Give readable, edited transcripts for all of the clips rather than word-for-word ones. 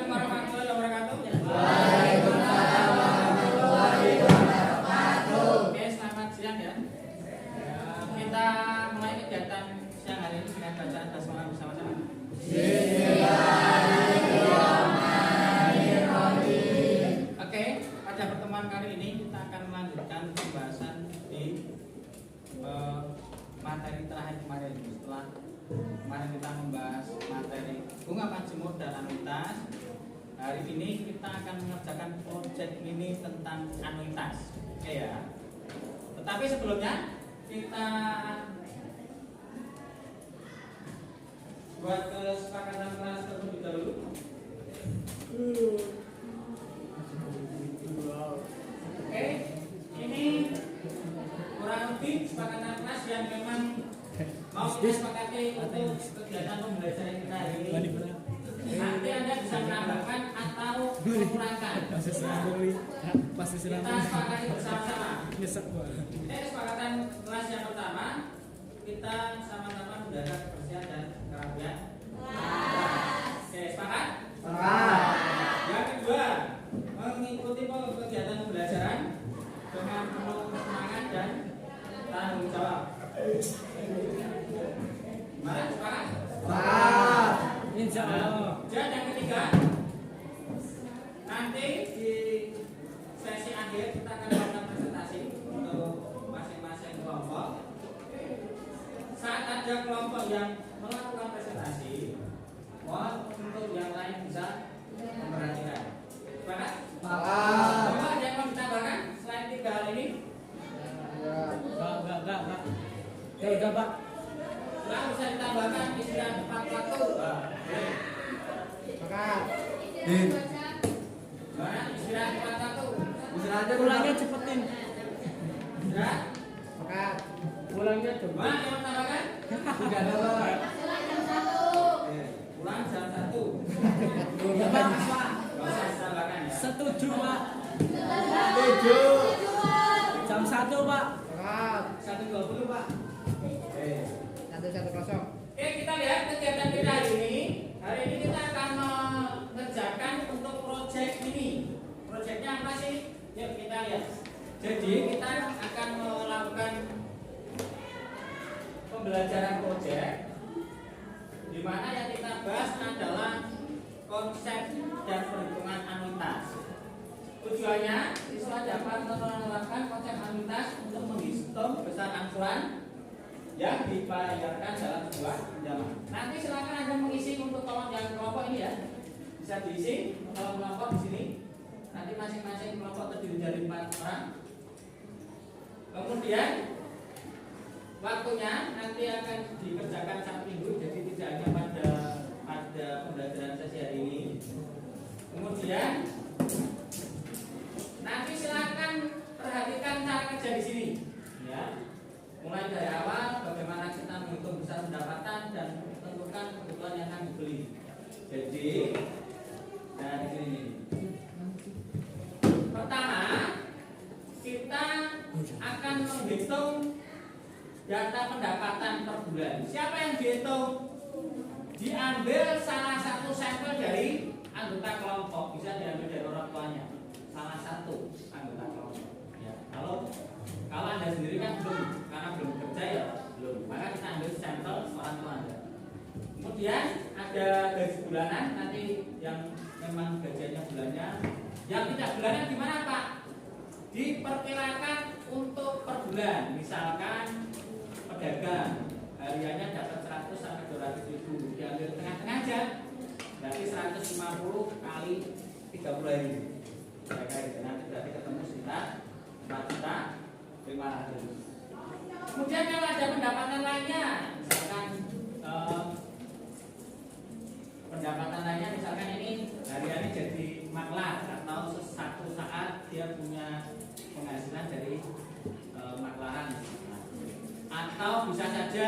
Assalamualaikum warahmatullahi wabarakatuh. Waalaikumsalam warahmatullahi wabarakatuh. Oke, selamat siang ya. Kita mulai kegiatan siang hari ini dengan bacaan basmalah bersama-sama. Bismillahirrahmanirrahim. Oke, pada pertemuan kali ini kita akan melanjutkan pembahasan di materi terakhir kemarin. Setelah kemarin kita membahas materi bunga majemur dan anuitas, hari ini kita akan mengerjakan proyek mini tentang anuitas. Oke ya. Tetapi sebelumnya kita buat kesepakatan kelas terlebih dahulu. Oke, ini kurang lebih kesepakatan kelas yang memang mau kita sepakati untuk kegiatan pembelajaran kita hari ini. Nanti Anda bisa menambahkan atau mengurangi. Kita sepakati bersama-sama. Ini kesepakatan kelas yang pertama, kita sama-sama menjaga kebersihan dan kerapian. Oke, sepakat? Yang kedua, mengikuti kegiatan pembelajaran dengan penuh semangat dan tanggung jawab. Gimana? Sepakat? Insya Allah. Dan yang ketiga, nanti di sesi akhir kita akan melakukan presentasi untuk masing-masing kelompok. Saat ada kelompok yang melakukan presentasi, mohon untuk yang lain bisa memperhatikan. Sepakat? Bapak ada yang mau ditambahkan selain 3 hal ini? Enggak. Udah, Pak. Nah, bisa ditambahkan istirahat tepat waktu. Gimana? Istirahat tepat waktu. Pulangnya cepetin. Ya? Pulangnya cepet. Mana yang mau tambahkan? Tidak ada, Pak. Pulang jam 1. Udah, Pak. Gak usah ditambahkan ya. Setuju, Pak. Jam 1, Pak. 1.20 Pak. Oke. 110. Oke, kita lihat kegiatan kita hari ini. Hari ini kita akan mengerjakan untuk proyek ini. Proyeknya apa sih? Yuk kita lihat. Jadi kita akan melakukan pembelajaran proyek, di mana yang kita bahas adalah konsep dan perhitungan anuitas. Tujuannya siswa dapat menerapkan konsep anuitas untuk menghitung besar angsuran yang dibayarkan dalam sebuah pinjaman. Nanti silakan Anda mengisi untuk kolom yang kelompok ini ya. Bisa diisi kolom kelompok di sini. Nanti masing-masing kelompok terdiri dari 4 orang. Kemudian waktunya nanti akan dikerjakan satu minggu, jadi tidak hanya pada pembelajaran sesi hari ini. Kemudian nanti silakan perhatikan cara kerja di sini, ya. Mulai dari awal bagaimana kita menghitung besar pendapatan dan menentukan kebutuhan yang akan dibeli. Jadi, nah di sini nih. Pertama, kita akan menghitung data pendapatan per bulan. Siapa yang dihitung? Diambil salah satu sampel dari anggota kelompok, bisa diambil dari orang tuanya. Salah satu anggota kelompok. Ya, kalau Anda sendiri kan belum, karena belum kerja ya belum. Maka kita ambil sampel orang tua Anda. Kemudian ada gaji bulanan, nanti yang memang gajinya bulannya. Yang tidak bulanan gimana Pak? Diperkirakan untuk per bulan. Misalkan pedagang hariannya dapat 100 sampai 200 ribu, diambil tengah-tengah aja. Berarti 150 kali 30 hari. Nanti berarti ketemu sekitar 4.500.000. Kemudian kalau ada pendapatan lainnya, misalkan pendapatan lainnya, misalkan ini hari-hari jadi maklar atau satu saat dia punya penghasilan dari maklaran, atau bisa saja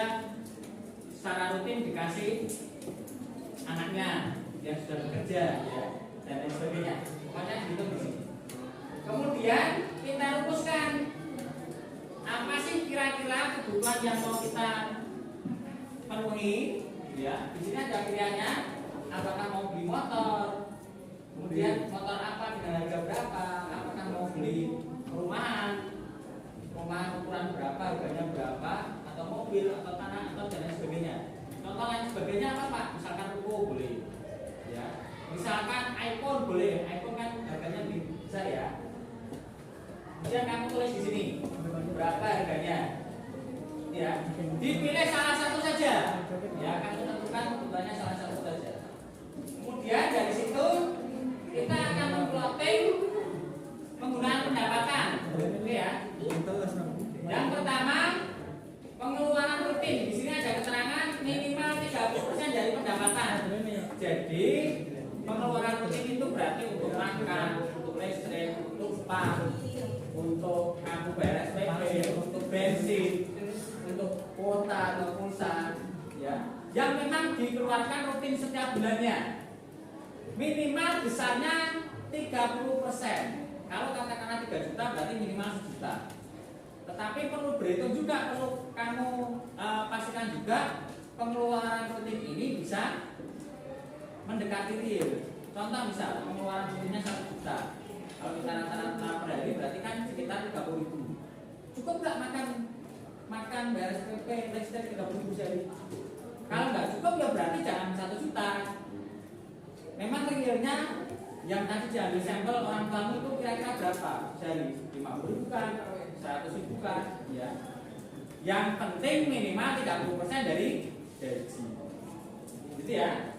secara rutin dikasih anaknya yang sudah bekerja, ya, dan lain sebagainya. Pokoknya dihitung di sini. Kemudian kita rumuskan apa sih kira-kira kebutuhan yang mau kita penuhi, ya. Di sini ada pilihannya, apakah mau beli motor, Kemudian motor apa dengan harga berapa? Apakah mau beli perumahan ukuran berapa, harganya berapa, atau mobil, atau tanah, atau dan lain sebagainya. Contoh lain sebagainya apa Pak? Misalkan ruko boleh, ya. Misalkan iPhone boleh, iPhone kan harganya lebih besar ya. Kemudian kamu tulis di sini berapa harganya, ya. Dipilih salah satu saja, ya. Kamu tentukan kebutuhannya salah satu saja. Kemudian dari situ kita akan memplotting menggunakan pendapatan, oke ya. Yang pertama, pengeluaran rutin. Di sini ada keterangan minimal 30% dari pendapatan. Jadi pengeluaran rutin itu berarti untuk makan, untuk listrik, untuk pam, untuk kamu bayar SPP, untuk bensin, untuk kuota atau pulsa, ya. Yang memang dikeluarkan rutin setiap bulannya. Minimal besarnya 30%. Kalau katakanlah 3 juta berarti minimal 1 juta. Tetapi perlu berhitung juga, perlu kamu pastikan juga pengeluaran rutin ini bisa mendekati real. Contoh misal pengeluaran rutinnya 1 juta. Kalau kita rata-rata per hari berarti kan sekitar 30.000. Cukup nggak makan bayar SPP listrik 30.000 sehari? Kalau nggak cukup ya berarti jangan 1 juta. Memang realnya yang tadi diambil sampel orang tuamu itu kira-kira berapa sehari? 50.000 kan, 100.000 kan, ya. Yang penting minimal 30% dari gaji, gitu ya.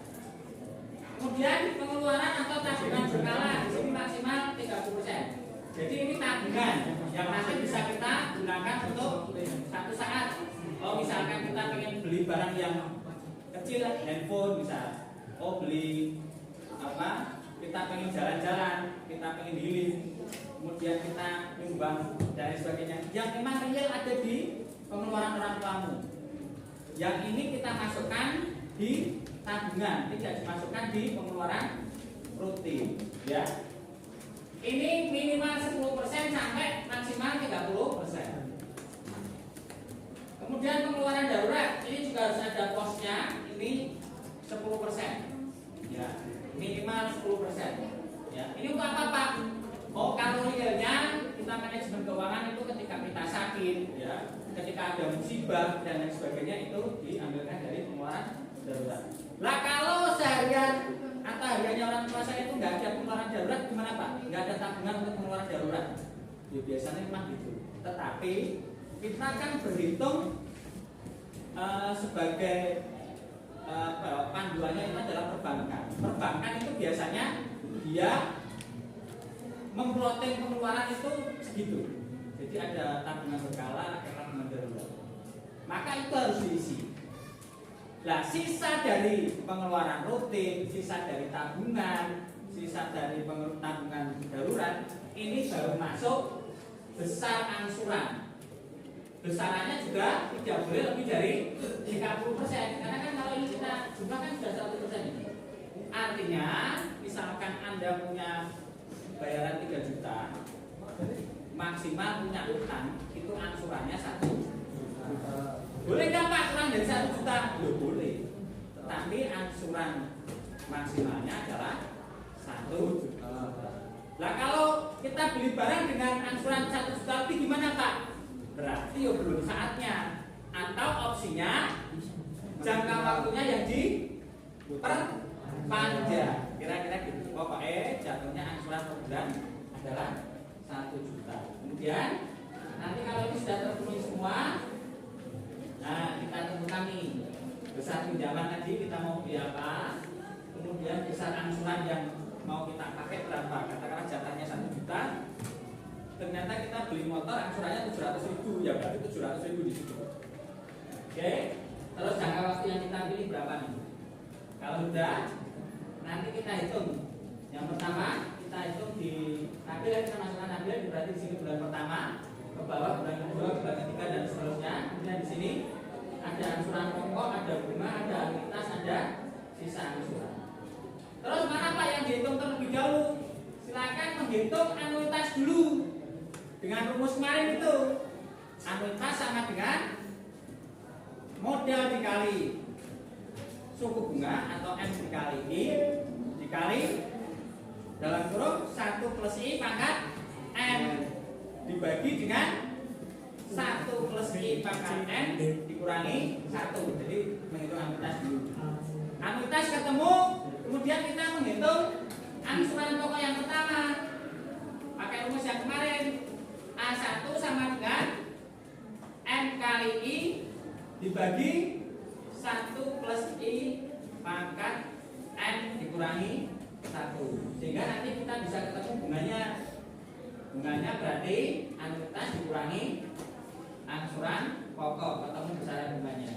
Kemudian pengeluaran atau tabungan berkala di sini maksimal 30%. Jadi ini tabungan yang nanti bisa kita gunakan untuk satu saat. Oh misalkan kita pengen beli barang yang kecil, handphone bisa. Oh beli apa? Kita pengen jalan-jalan, kita pengen healing, kemudian kita nyumbang dan sebagainya. Yang memang real ada di pengeluaran orang tuamu. Yang ini kita masukkan di tabungan, tidak dimasukkan di pengeluaran rutin, ya. Ini minimal 10% sampai maksimal 30%. Kemudian pengeluaran darurat, ini juga harus ada posnya, ini 10%. Ya. Minimal 10%. Ya, ini untuk apa Pak? Oh, kalau realnya kita manajemen keuangan itu ketika kita sakit, ya, ketika ada musibah dan lain sebagainya itu diambilkan dari pengeluaran darurat. Lah kalau seharian atau hariannya orang tua saya itu nggak ada pengeluaran darurat, gimana Pak? Nggak ada tabungan untuk pengeluaran darurat? Ya biasanya memang gitu. Tetapi kita akan berhitung sebagai panduannya itu adalah perbankan. Perbankan itu biasanya dia memplotting pengeluaran itu segitu. Jadi ada tabungan berkala, ada tabungan darurat. Maka itu harus diisi. Nah, sisa dari pengeluaran rutin, sisa dari tabungan, sisa dari tabungan darurat ini baru masuk besar angsuran. Besarannya juga tidak boleh lebih dari 30%. Karena kan kalau ini kita jumlah kan sudah 100% ini. Artinya, misalkan Anda punya bayaran 3 juta, maksimal punya utang itu angsurannya 1 juta. Boleh nggak Pak kurang dari 1 juta? Ya boleh. Tetapi angsuran maksimalnya adalah 1 juta. Nah kalau kita beli barang dengan angsuran 1 juta lebih gimana Pak? Berarti ya belum saatnya. Atau opsinya jangka waktunya yang diperpanjang. Kira-kira gitu. Pokoknya jatuhnya angsuran per bulan adalah 1 juta. Kemudian nanti kalau ini sudah terpenuhi semua, nah kita tentukan nih besar pinjaman tadi kita mau beli apa, kemudian besar angsuran yang mau kita pakai berapa. Katakanlah jatahnya 1 juta, ternyata kita beli motor angsurannya 700.000, ya berarti 700.000 di situ. Oke, terus jangka waktu yang kita pilih berapa nih? Kalau sudah, nanti kita hitung. Yang pertama kita hitung di tabel, kita masukkan tabel, berarti di sini bulan pertama, ke bawah bulan kedua, bulan ketiga dan seterusnya. Kemudian di sini ada angsuran pokok, ada bunga, ada anuitas, ada sisa angsuran. Terus mana Pak yang dihitung terlebih dahulu? Silakan menghitung anuitas dulu dengan rumus kemarin itu. Anuitas sama dengan modal dikali suku bunga atau M dikali I dikali dalam kurung 1 plus I pangkat N dibagi dengan 1 plus I pangkat N dikurangi 1. Jadi menghitung anuitas dulu. Anuitas ketemu, kemudian kita menghitung angsuran pokok yang pertama. Pakai rumus yang kemarin, A1 sama dengan N kali I dibagi 1 plus I pangkat N dikurangi 1. Sehingga nanti kita bisa ketemu bunganya. Bunganya berarti anuitas dikurangi angsuran pokok, ketemu besaran bunganya.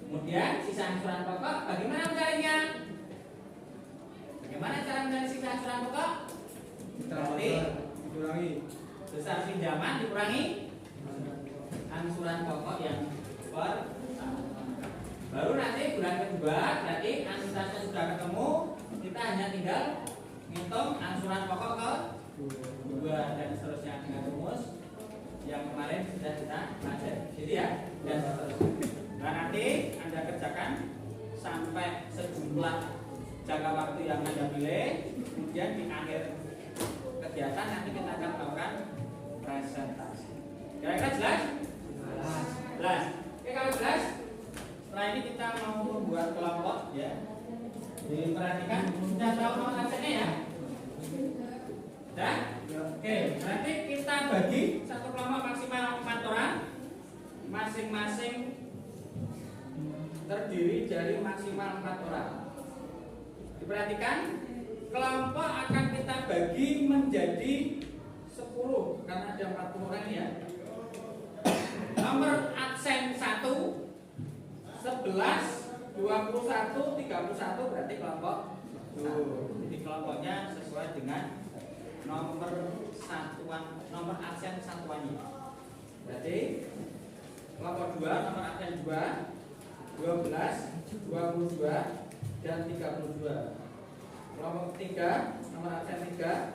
Kemudian sisa angsuran pokok bagaimana mencarinya? Bagaimana cara mencari sisa angsuran pokok? Berarti dikurangi besar pinjaman dikurangi angsuran pokok yang pertama. Baru nanti bulan kedua berarti anuitasnya sudah ketemu, kita hanya tinggal ngitung angsuran pokok ke dua dan seterusnya dengan rumus yang kemarin sudah kita pelajari. Jadi ya, dan seterusnya. Nah nanti Anda kerjakan sampai sejumlah jangka waktu yang Anda pilih, kemudian di akhir kegiatan nanti kita akan melakukan presentasi. Kira-kira jelas? Jelas. Oke, kalau jelas, setelah ini kita mau membuat kelompok ya. Diperhatikan, sudah tahu nomor absennya ya? Sudah? Oke, berarti kita bagi satu kelompok maksimal 4 orang. Masing-masing terdiri dari maksimal 4 orang. Diperhatikan, kelompok akan kita bagi menjadi 10 karena ada 40 orang ya. Nomor absen 1, 11, 21, 31 berarti kelompok 1. Jadi kelompoknya sesuai dengan nomor satuan, nomor absen satuannya. Berarti kelompok 2 nomor absen 2, 12, 22 dan 32. Kelompok 3 nomor absen 3,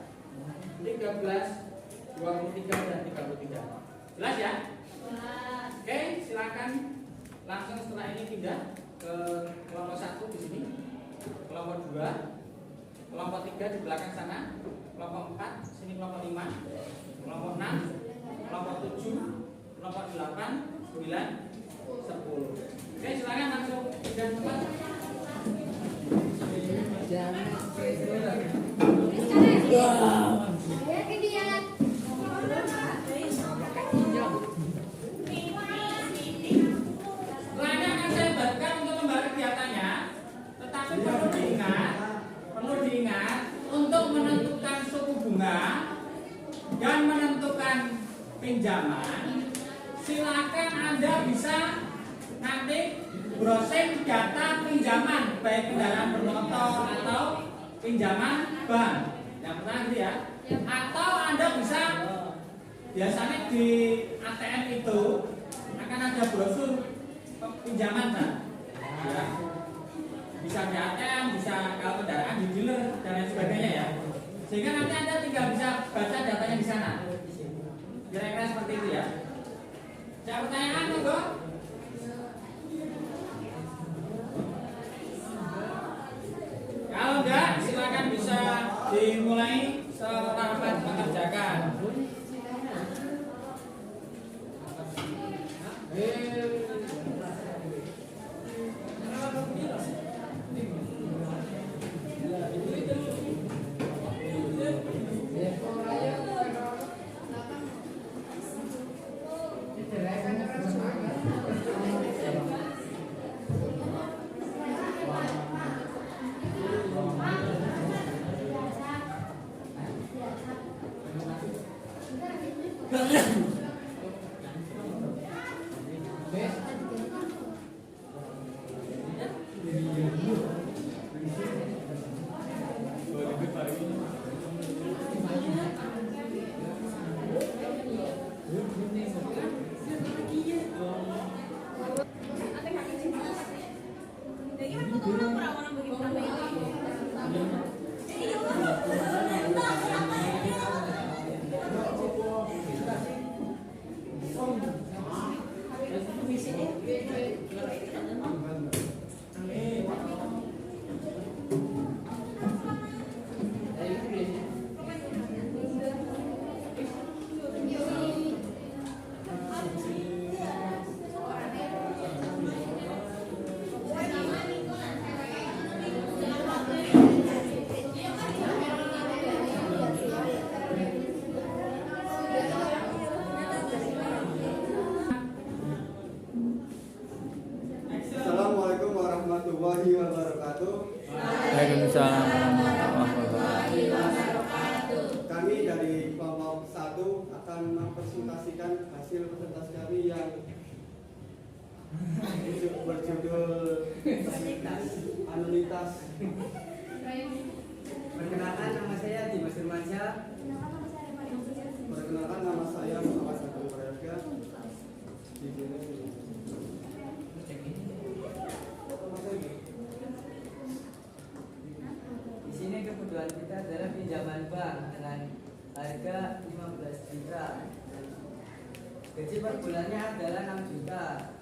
13, 23 dan 33. Jelas ya? Oke, silakan langsung setelah ini pindah ke kelompok 1 di sini, kelompok 2, kelompok 3 di belakang sana, kelompok 4 sini, kelompok 5, kelompok 6, kelompok 7, kelompok 8, 9, 10. Oke, silakan langsung pindah tempat. Setelahnya akan saya bagikan untuk kembali kegiatannya, tetapi perlu diingat untuk menentukan suku bunga dan menentukan pinjaman, silakan Anda bisa nanti browsing data pinjaman baik kendaraan bermotor atau pinjaman bank. Yang pertama gitu ya. Atau Anda bisa, biasanya di ATM itu akan ada brosur pinjaman kan? Ya. Bisa di ATM, bisa kalau kendaraan di dealer dan lain sebagainya ya. Sehingga nanti Anda tinggal bisa baca datanya di sana. Kira-kira seperti itu ya. Ada pertanyaan monggo? Kalau enggak, silakan bisa dimulai selamat mengerjakan. hasil presentasi kami yang berjudul Anuitas. Perkenalkan nama saya Dimas Firmansyah. Perkenalkan nama saya Muhammad Abdul Warga. Di sini. Di sini kebutuhan kita adalah pinjaman bank dengan harga 15 juta. Gaji per bulannya adalah 6 juta.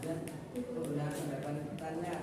Dan penggunaan pendapatannya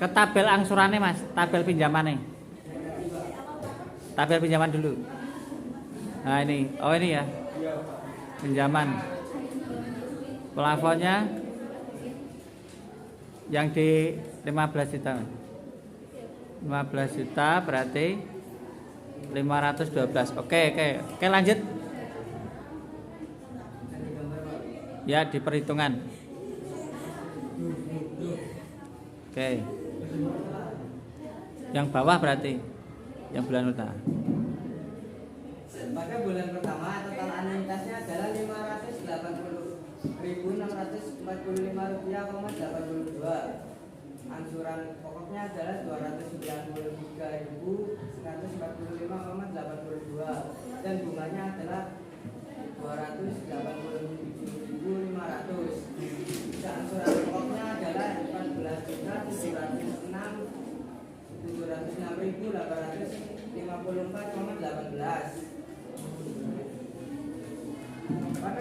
ke tabel angsurannya Mas, tabel pinjamannya. Tabel pinjaman dulu. Nah ini, oh ini ya. Pinjaman. Plafonnya yang di 15 juta. 15 juta berarti 512. Oke, lanjut. Ya, di perhitungan. Oke. Yang bawah berarti yang bulan pertama. pada bulan pertama total anuitasnya adalah Rp580.645,82. Angsuran pokoknya adalah Rp293.145,82 dan bunganya adalah Rp287.500. Angsuran pokoknya adalah Rp14.706.854,18. Pada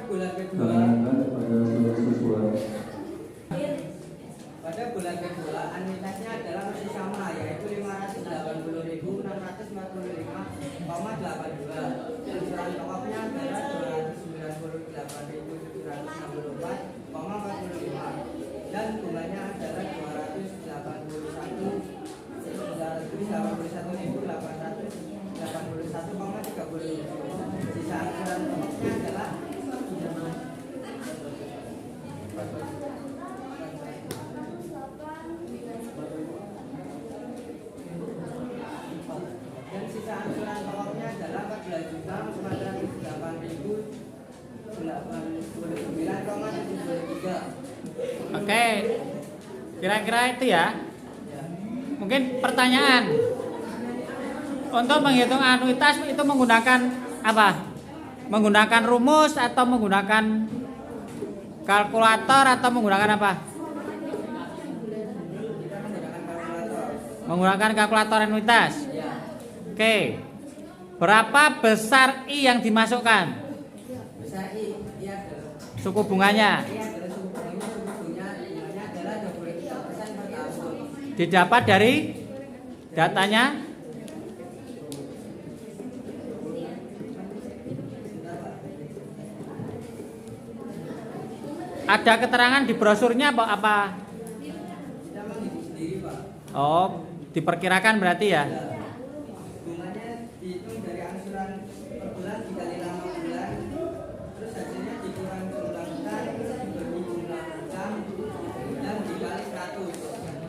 bulan kedua anuitasnya adalah masih sama, yaitu Rp580.645,82. Angsuran pokoknya adalah Rp298.764,45 dan bunganya adalah Rp281.881,30. Sisa angsuran pokoknya adalah Oke. Kira-kira itu ya. Mungkin pertanyaan. Untuk menghitung anuitas itu menggunakan apa? Menggunakan rumus atau menggunakan kalkulator atau menggunakan apa? Menggunakan kalkulator anuitas. Oke. Berapa besar I yang dimasukkan? besar I adalah Suku bunganya didapat dari datanya. Ada keterangan di brosurnya apa? Oh, diperkirakan berarti ya. Bunganya dihitung dari angsuran per bulan dikali 5 bulan, terus hasilnya dikurang jumlah utang, dibagi jumlah utang, dan dikali 100.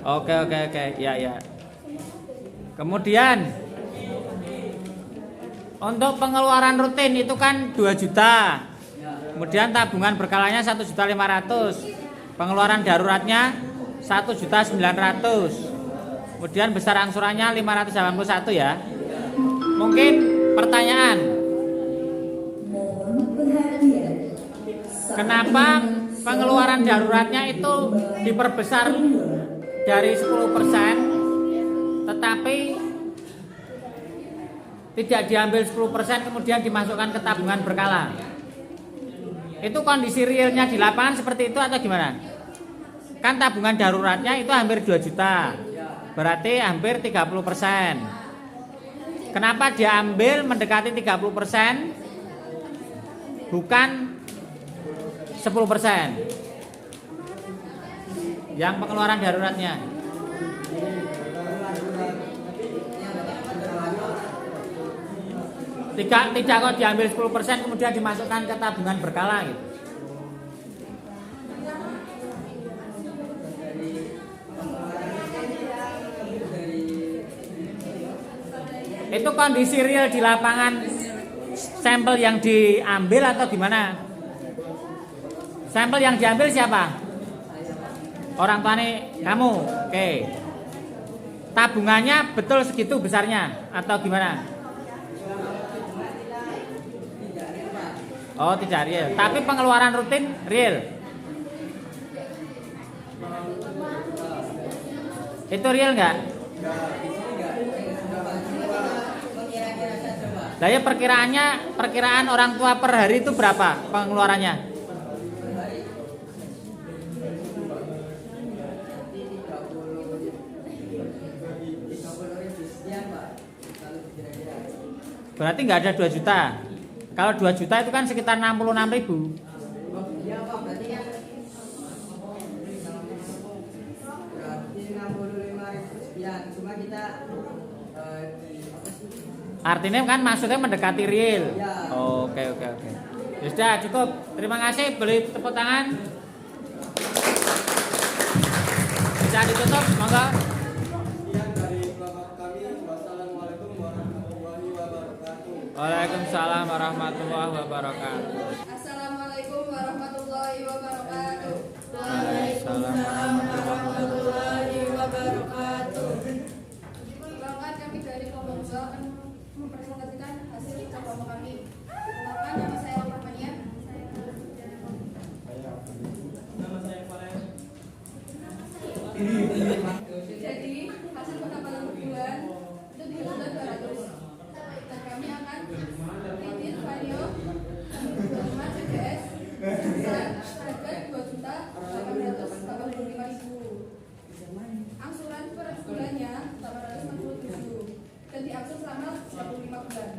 Oke, ya. Kemudian untuk pengeluaran rutin itu kan 2 juta. Kemudian tabungan berkalanya 1.500.000. Pengeluaran daruratnya 1.900.000. Kemudian besar angsurannya 581 ya. Mungkin pertanyaan, kenapa pengeluaran daruratnya itu diperbesar dari 10%, tetapi tidak diambil 10% kemudian dimasukkan ke tabungan berkala. Itu kondisi realnya di lapangan seperti itu atau gimana? Kan tabungan daruratnya itu hampir 2 juta, berarti hampir 30%. Kenapa dia ambil mendekati 30%, bukan 10% yang pengeluaran daruratnya? Tidak kok diambil 10% kemudian dimasukkan ke tabungan berkala gitu. Itu kondisi real di lapangan, sampel yang diambil atau gimana? Sampel yang diambil siapa? Orang tuanya kamu. Oke. Tabungannya betul segitu besarnya atau gimana? Oh, tidak real. Tapi pengeluaran rutin real. Itu real nggak? Nah, ya perkiraan orang tua per hari itu berapa pengeluarannya? Berarti nggak ada 2 juta. Kalau 2 juta itu kan sekitar 66.000. Iya Pak, berarti kan berarti 65.000 sekian. Cuma kita Artinya kan maksudnya mendekati real. Ya. Oke. Ya sudah cukup. Terima kasih. Beli tepuk tangan. Bisa ditutup, monggo. Sekian dari kelompok kami. Wassalamualaikum warahmatullahi wabarakatuh. Waalaikumsalam warahmatullahi wabarakatuh. Assalamualaikum warahmatullahi wabarakatuh. Waalaikumsalam warahmatullahi wabarakatuh. Perkenalkan kami dari kelompok 2 akan mempresentasikan hasil kelompok kami. Perkenalkan, nama saya Rahmania. Jadi hasil pendapatan bulan itu 3.200. Dan kami akan kredit vario 5 CDS sebesar harga 2.885.000. Angsuran per bulannya 867 dan diangsur selama 25 bulan.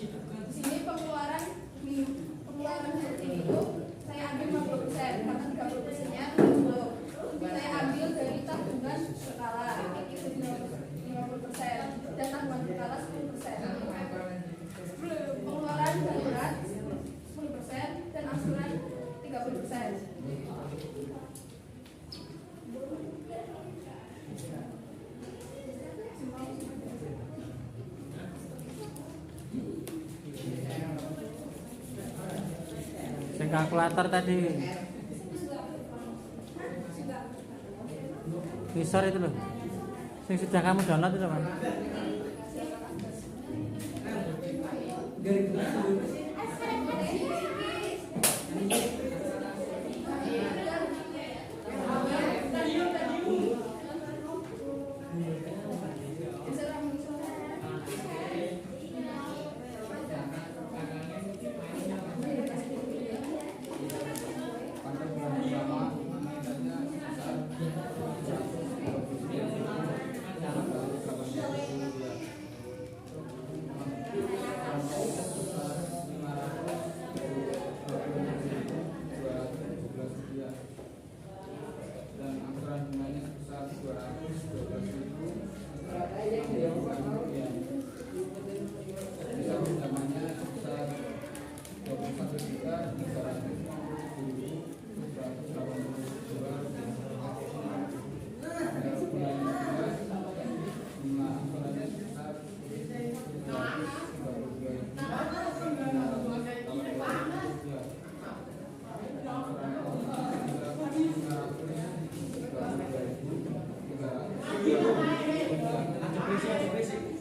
Di sini pengeluaran rutin itu saya ambil 50% karena 30%-nya tidak cukup. Saya ambil dari tabungan berkala itu 50% dan tabungan berkala 10%. Pengeluaran darurat 10% dan angsuran 30%. Kalkulator tadi. Visor itu loh. Yang sudah kamu download itu, Mas. Terima kasih.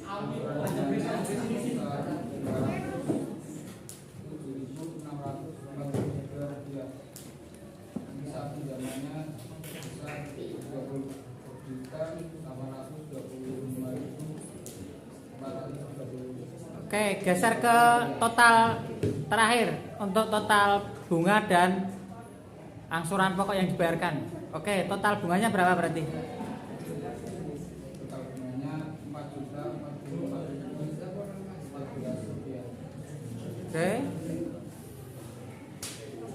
Oke, geser ke total terakhir untuk total bunga dan angsuran pokok yang dibayarkan. Oke, total bunganya berapa berarti? Total bunganya 4.044.014 rupiah. Oke.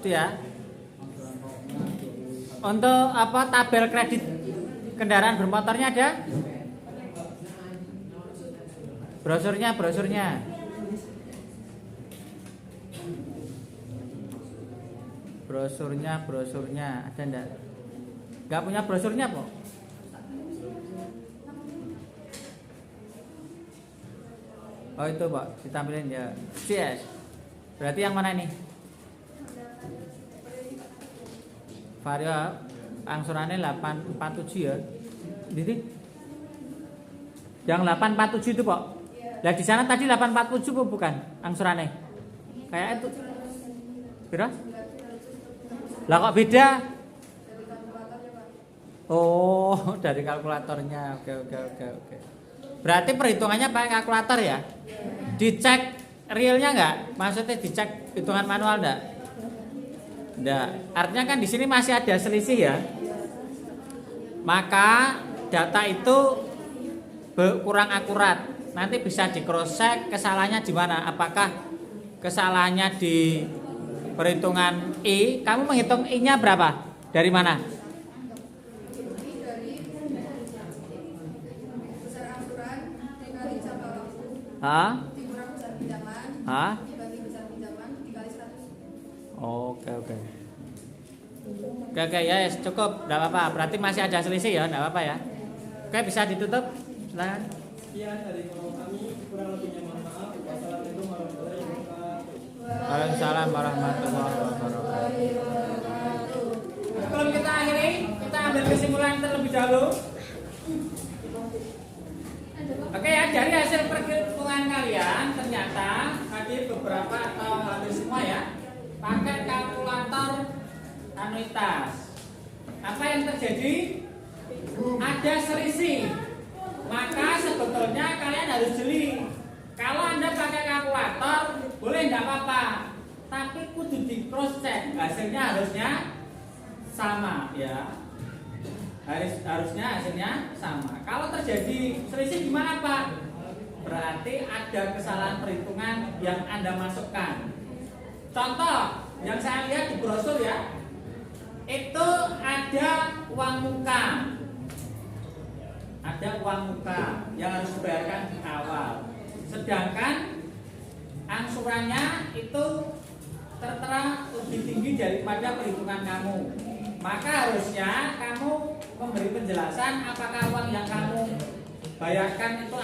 Itu ya. Angsuran pokoknya 21. Untuk apa tabel kredit kendaraan bermotornya ada? Brosurnya ada enggak? Enggak punya brosurnya, Pak? Oh itu, Pak, ditampilin ya. CS. Berarti yang mana ini? Vario angsurannya 847 ya. Jadi yang 847 itu, Pak. Lah di sana tadi 847 bukan angsurannya? Kayak itu. Kira? Lah kok beda? Oh, dari kalkulatornya. Oke. Berarti perhitungannya pakai kalkulator ya? Dicek realnya enggak? Maksudnya dicek hitungan manual enggak? Enggak. Artinya kan di sini masih ada selisih ya. Maka data itu kurang akurat. Nanti bisa di cross check kesalahannya di mana? Apakah kesalahannya di perhitungan I? Kamu menghitung I-nya berapa? Dari mana? Dari besar angsuran dikali jangka waktu dikurang besar pinjaman dibagi besar pinjaman dikali 100. Oke. Oke ya, yes, cukup, enggak apa-apa. Berarti masih ada selisih ya, enggak apa-apa ya. Oke, bisa ditutup. Silakan. Sekian dari kami, kurang lebihnya mohon maaf. Wassalamualaikum warahmatullahi wabarakatuh. Waalaikumsalam warahmatullahi wabarakatuh. Sebelum kita akhiri, kita ambil kesimpulan terlebih dahulu. Oke ya, dari hasil perhitungan kalian ternyata tadi beberapa atau hampir semua ya pakai kalkulator anuitas. Apa yang terjadi? Ada selisih. Maka sebetulnya kalian harus jeli. Kalau Anda pakai kalkulator boleh enggak apa-apa, tapi kudu di cross check. Hasilnya harusnya sama ya. Harusnya hasilnya sama. Kalau terjadi selisih gimana, Pak? Berarti ada kesalahan perhitungan yang Anda masukkan. Contoh yang saya lihat di brosur ya, itu ada uang muka. Ada uang muka yang harus dibayarkan di awal. Sedangkan angsurannya itu tertera lebih tinggi daripada perhitungan kamu. Maka harusnya kamu memberi penjelasan apakah uang yang kamu bayarkan itu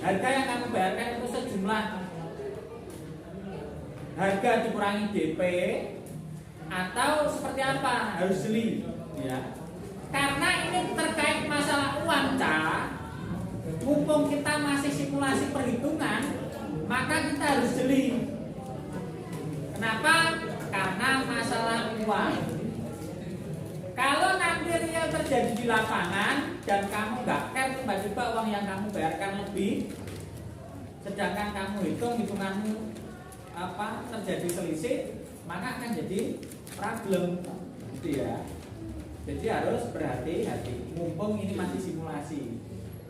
harga yang kamu bayarkan itu sejumlah harga dikurangi DP atau seperti apa, harus jeli ya. Karena ini terkait masalah uang, mumpung kita masih simulasi perhitungan, maka kita harus jeli. Kenapa? Karena masalah uang. Kalau nanti real terjadi di lapangan dan kamu nggak care, tiba-tiba uang yang kamu bayarkan lebih, sedangkan kamu hitunganmu terjadi selisih, maka akan jadi problem, gitu ya. Jadi harus berhati-hati. Mumpung ini masih simulasi.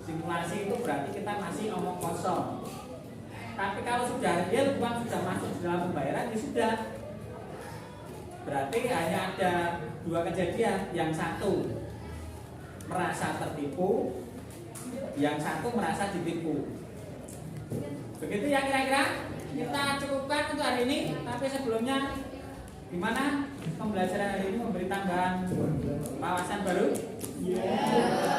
Simulasi itu berarti kita masih omong kosong. Tapi kalau sudah real, uang sudah masuk dalam pembayaran, ya sudah. Berarti hanya ada dua kejadian. Yang satu merasa tertipu, yang satu merasa ditipu. Begitu ya kira-kira. Kita cukupkan untuk hari ini. Tapi sebelumnya, gimana pembelajaran hari ini memberi tambahan wawasan baru?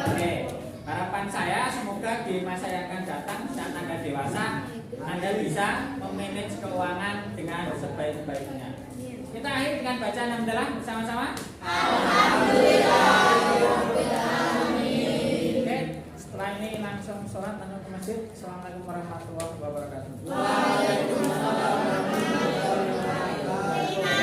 Oke. Harapan saya semoga di masa yang akan datang saat Anda dewasa, Anda bisa memanage keuangan dengan sebaik-baiknya. Kita akhiri dengan bacaan alhamdulillah bersama-sama. Alhamdulillah. Oke, setelah ini langsung sholat langsung ke masjid. Assalamualaikum warahmatullahi wabarakatuh. Waalaikumsalam warahmatullahi wabarakatuh.